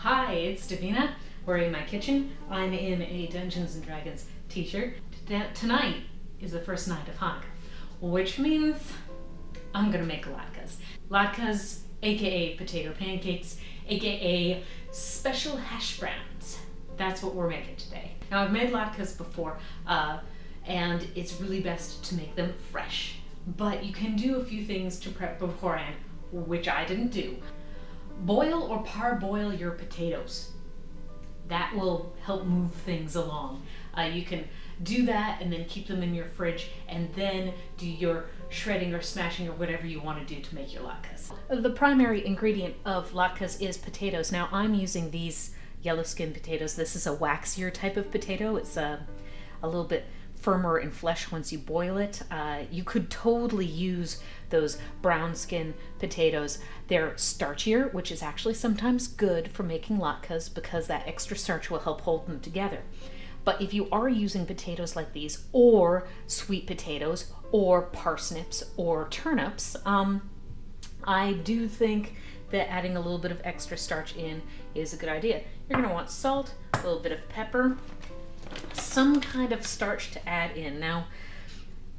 Hi, it's Davina. We're in my kitchen. I'm in a Dungeons and Dragons t-shirt. Tonight is the first night of Hanukkah, which means I'm gonna make latkes. Latkes, aka potato pancakes, aka special hash browns. That's what we're making today. Now I've made latkes before, and it's really best to make them fresh. But you can do a few things to prep beforehand, which I didn't do. Boil or parboil your potatoes. That will help move things along. You can do that and then keep them in your fridge and then do your shredding or smashing or whatever you want to do to make your latkes. The primary ingredient of latkes is potatoes. Now I'm using these yellow skin potatoes. This is a waxier type of potato. It's a little bit firmer in flesh once you boil it. You could totally use those brown skin potatoes. They're starchier, which is actually sometimes good for making latkes because that extra starch will help hold them together. But if you are using potatoes like these, or sweet potatoes, or parsnips, or turnips, I do think that adding a little bit of extra starch in is a good idea. You're gonna want salt, a little bit of pepper, some kind of starch to add in. Now,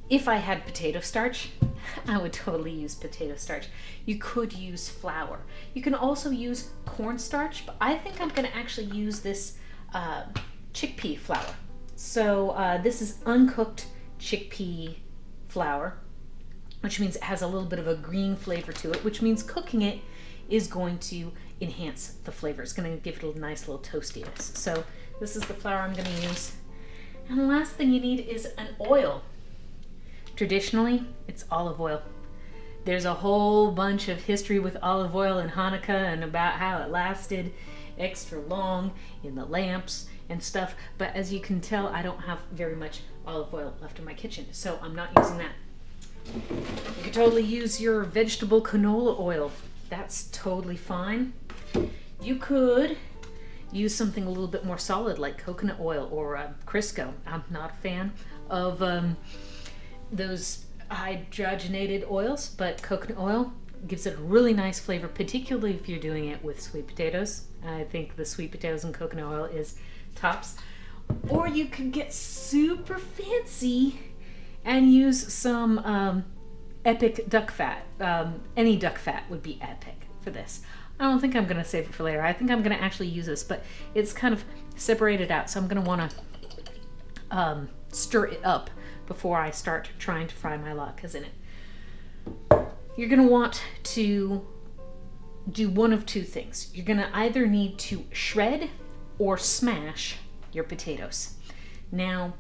if I had potato starch, I would totally use potato starch. You could use flour. You can also use cornstarch, but I think I'm going to actually use this chickpea flour. So this is uncooked chickpea flour, which means it has a little bit of a green flavor to it, which means cooking it is going to enhance the flavor. It's going to give it a nice little toastiness. So this is the flour I'm going to use. And the last thing you need is an oil. Traditionally, it's olive oil. There's a whole bunch of history with olive oil in Hanukkah and about how it lasted extra long in the lamps and stuff. But as you can tell, I don't have very much olive oil left in my kitchen, so I'm not using that. You could totally use your vegetable canola oil. That's totally fine. You could use something a little bit more solid like coconut oil or Crisco. I'm not a fan of those hydrogenated oils, but coconut oil gives it a really nice flavor, particularly if you're doing it with sweet potatoes. I think the sweet potatoes and coconut oil is tops. Or you could get super fancy and use some epic duck fat. Any duck fat would be epic for this. I don't think I'm going to save it for later. I think I'm going to actually use this, but it's kind of separated out, so I'm going to want to stir it up before I start trying to fry my latkes in it. You're going to want to do one of two things. You're going to either need to shred or smash your potatoes. Now,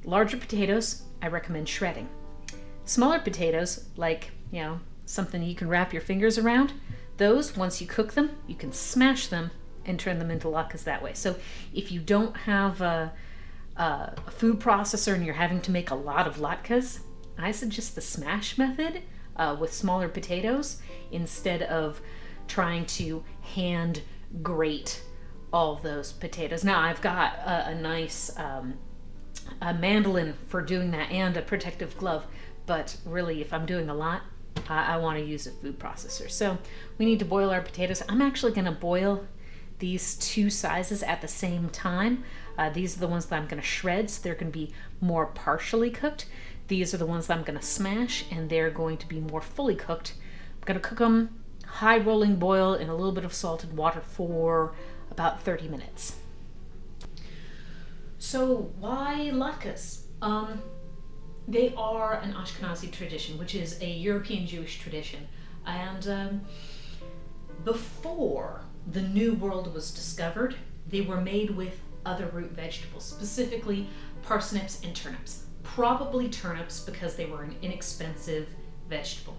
larger potatoes, I recommend shredding. Smaller potatoes, like, something you can wrap your fingers around, those, once you cook them, you can smash them and turn them into latkes that way. So if you don't have a food processor and you're having to make a lot of latkes, I suggest the smash method with smaller potatoes instead of trying to hand grate all of those potatoes. Now I've got a nice a mandolin for doing that and a protective glove, but really if I'm doing a lot, I want to use a food processor. So we need to boil our potatoes. I'm actually going to boil these two sizes at the same time. These are the ones that I'm going to shred, so they're going to be more partially cooked. These are the ones that I'm going to smash, and they're going to be more fully cooked. I'm going to cook them high rolling boil in a little bit of salted water for about 30 minutes. So why latkes? They are an Ashkenazi tradition, which is a European Jewish tradition. And before the New World was discovered, they were made with other root vegetables, specifically parsnips and turnips. Probably turnips because they were an inexpensive vegetable.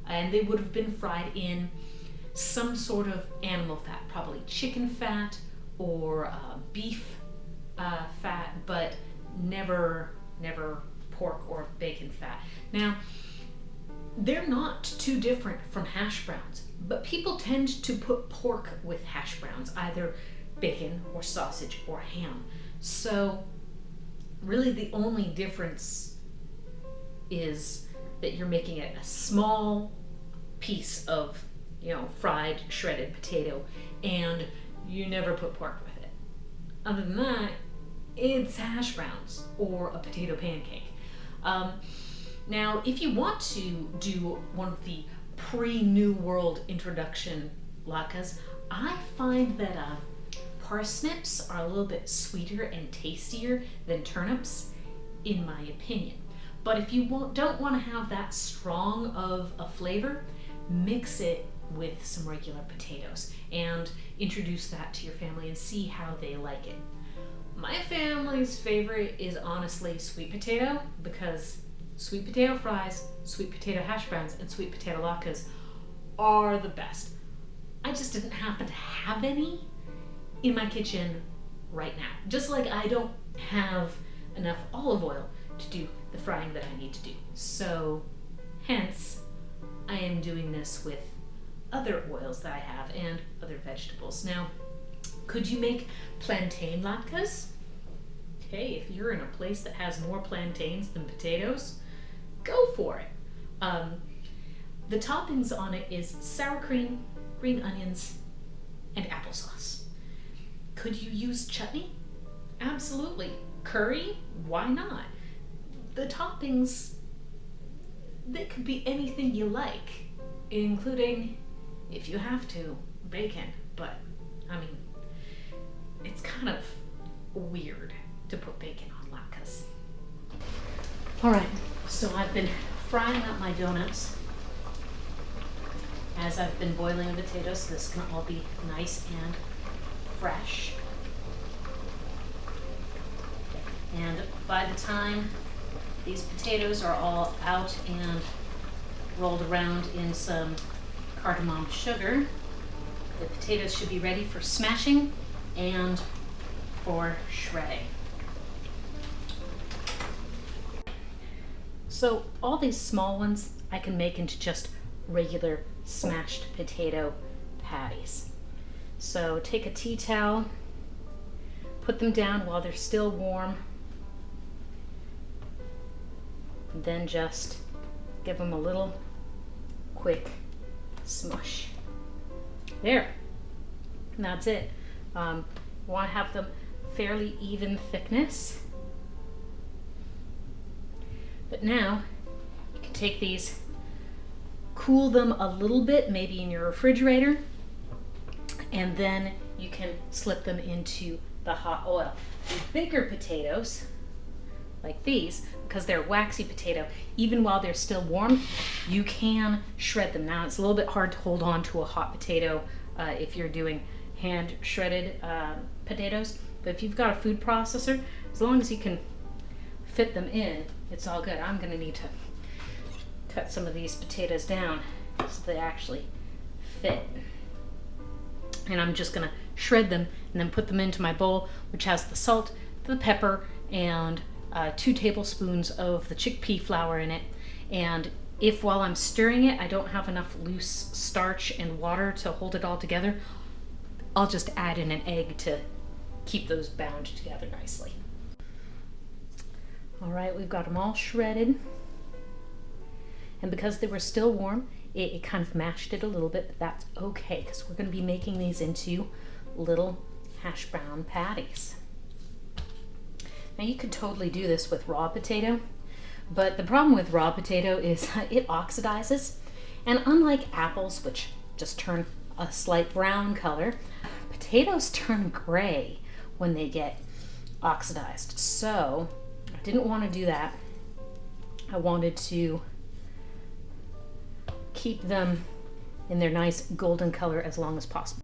And they would have been fried in some sort of animal fat, probably chicken fat or beef fat, but never pork or bacon fat. Now, they're not too different from hash browns, but people tend to put pork with hash browns, either bacon or sausage or ham. So really the only difference is that you're making it a small piece of fried shredded potato and you never put pork with it. Other than that, it's hash browns or a potato pancake. Now, if you want to do one of the pre-New World introduction latkes, I find that parsnips are a little bit sweeter and tastier than turnips, in my opinion. But if you don't want to have that strong of a flavor, mix it with some regular potatoes and introduce that to your family and see how they like it. My family's favorite is honestly sweet potato, because sweet potato fries, sweet potato hash browns, and sweet potato latkes are the best. I just didn't happen to have any in my kitchen right now. Just like I don't have enough olive oil to do the frying that I need to do. So hence, I am doing this with other oils that I have and other vegetables. Now, could you make plantain latkes? Okay, if you're in a place that has more plantains than potatoes, go for it. The toppings on it is sour cream, green onions, and applesauce. Could you use chutney? Absolutely. Curry? Why not? The toppings, they could be anything you like, including, if you have to, bacon. But, I mean, it's kind of weird to put bacon on latkes. Alright, so I've been frying up my donuts as I've been boiling the potatoes, so this can all be nice and fresh. And by the time these potatoes are all out and rolled around in some cardamom sugar, the potatoes should be ready for smashing and for shredding. So all these small ones I can make into just regular smashed potato patties. So take a tea towel, put them down while they're still warm, and then just give them a little quick smush. There, and that's it. You want to have them fairly even thickness. But now you can take these, cool them a little bit, maybe in your refrigerator, and then you can slip them into the hot oil. The bigger potatoes, like these, because they're waxy potato, even while they're still warm, you can shred them. Now it's a little bit hard to hold on to a hot potato if you're doing hand shredded potatoes, but if you've got a food processor, as long as you can fit them in, it's all good. I'm gonna need to cut some of these potatoes down so they actually fit. And I'm just gonna shred them and then put them into my bowl, which has the salt, the pepper, and 2 tablespoons of the chickpea flour in it. And if while I'm stirring it, I don't have enough loose starch and water to hold it all together, I'll just add in an egg to keep those bound together nicely. All right, we've got them all shredded. And because they were still warm, it kind of mashed it a little bit, but that's okay, because we're gonna be making these into little hash brown patties. Now you could totally do this with raw potato, but the problem with raw potato is it oxidizes. And unlike apples, which just turn a slight brown color, potatoes turn gray when they get oxidized. So I didn't want to do that. I wanted to keep them in their nice golden color as long as possible.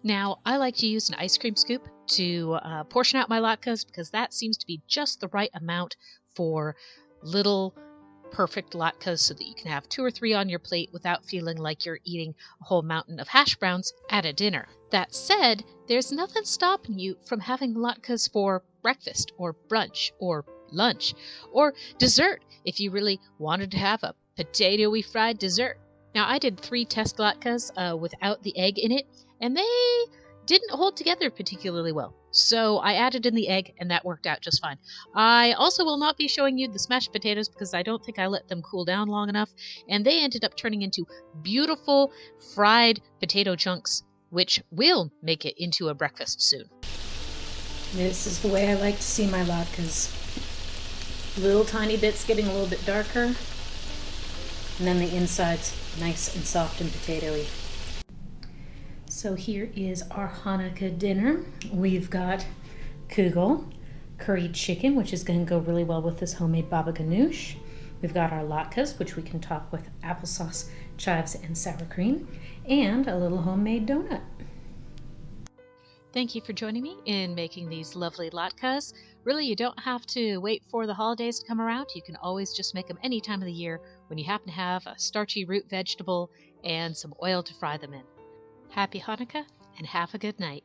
Now, I like to use an ice cream scoop to portion out my latkes because that seems to be just the right amount for little perfect latkes so that you can have 2 or 3 on your plate without feeling like you're eating a whole mountain of hash browns at a dinner. That said, there's nothing stopping you from having latkes for breakfast or brunch or lunch or dessert if you really wanted to have a potatoey fried dessert. Now, I did 3 test latkes without the egg in it, and they didn't hold together particularly well. So I added in the egg, and that worked out just fine. I also will not be showing you the smashed potatoes because I don't think I let them cool down long enough, and they ended up turning into beautiful fried potato chunks which will make it into a breakfast soon. This is the way I like to see my latkes. Little tiny bits getting a little bit darker, and then the inside's nice and soft and potatoy. So here is our Hanukkah dinner. We've got kugel, curried chicken, which is going to go really well with this homemade baba ganoush. We've got our latkes, which we can top with applesauce, chives, and sour cream, and a little homemade donut. Thank you for joining me in making these lovely latkes. Really, you don't have to wait for the holidays to come around. You can always just make them any time of the year when you happen to have a starchy root vegetable and some oil to fry them in. Happy Hanukkah and have a good night.